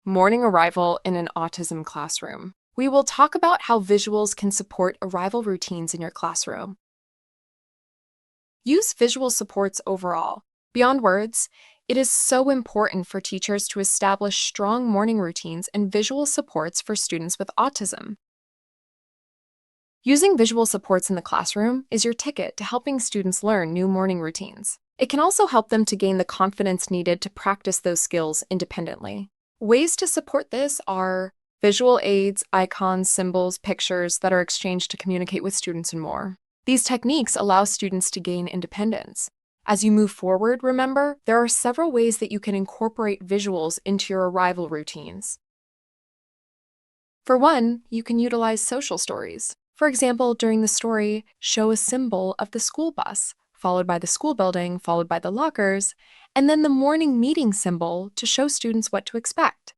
Morning arrival in an autism classroom. We will talk about how visuals can support arrival routines in your classroom. Use visual supports overall. Beyond words, it is so important for teachers to establish strong morning routines and visual supports for students with autism. Using visual supports in the classroom is your ticket to helping students learn new morning routines. It can also help them to gain the confidence needed to practice those skills independently. Ways to support this are visual aids, icons, symbols, pictures that are exchanged to communicate with students, and more. These techniques allow students to gain independence. As you move forward, remember, there are several ways that you can incorporate visuals into your arrival routines. For one, you can utilize social stories. For example, during the story, show a symbol of the school bus, followed by the school building, followed by the lockers, and then the morning meeting symbol to show students what to expect.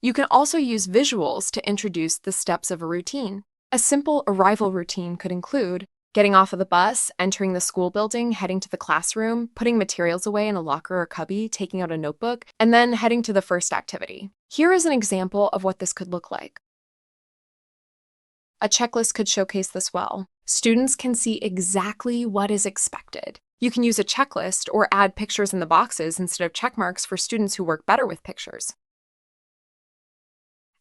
You can also use visuals to introduce the steps of a routine. A simple arrival routine could include getting off of the bus, entering the school building, heading to the classroom, putting materials away in a locker or cubby, taking out a notebook, and then heading to the first activity. Here is an example of what this could look like. A checklist could showcase this well. Students can see exactly what is expected. You can use a checklist or add pictures in the boxes instead of check marks for students who work better with pictures.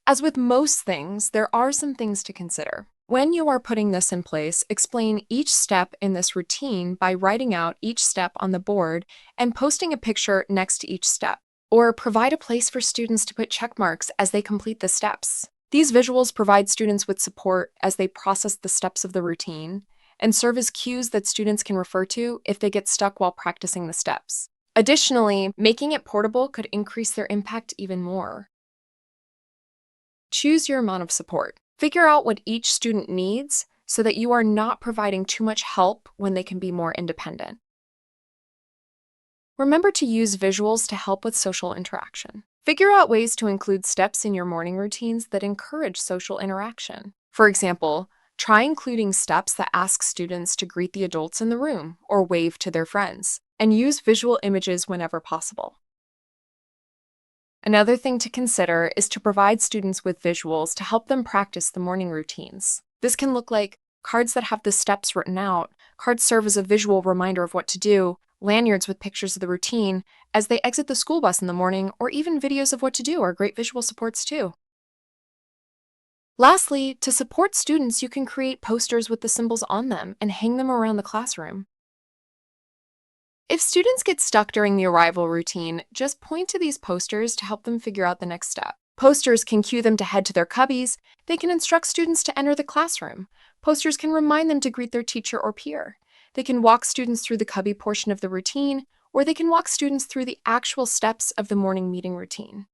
As with most things, there are some things to consider. When you are putting this in place, explain each step in this routine by writing out each step on the board and posting a picture next to each step, or provide a place for students to put check marks as they complete the steps. These visuals provide students with support as they process the steps of the routine and serve as cues that students can refer to if they get stuck while practicing the steps. Additionally, making it portable could increase their impact even more. Choose your amount of support. Figure out what each student needs so that you are not providing too much help when they can be more independent. Remember to use visuals to help with social interaction. Figure out ways to include steps in your morning routines that encourage social interaction. For example, try including steps that ask students to greet the adults in the room or wave to their friends, and use visual images whenever possible. Another thing to consider is to provide students with visuals to help them practice the morning routines. This can look like cards that have the steps written out. Cards serve as a visual reminder of what to do, lanyards with pictures of the routine as they exit the school bus in the morning, or even videos of what to do are great visual supports too. Lastly, to support students, you can create posters with the symbols on them and hang them around the classroom. If students get stuck during the arrival routine, just point to these posters to help them figure out the next step. Posters can cue them to head to their cubbies. They can instruct students to enter the classroom. Posters can remind them to greet their teacher or peer. They can walk students through the cubby portion of the routine, or they can walk students through the actual steps of the morning meeting routine.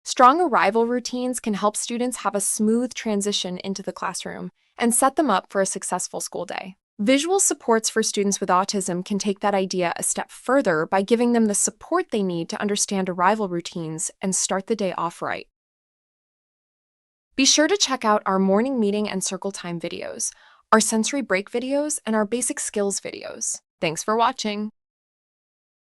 Strong arrival routines can help students have a smooth transition into the classroom and set them up for a successful school day. Visual supports for students with autism can take that idea a step further by giving them the support they need to understand arrival routines and start the day off right. Be sure to check out our morning meeting and circle time videos, our sensory break videos, and our basic skills videos. Thanks for watching.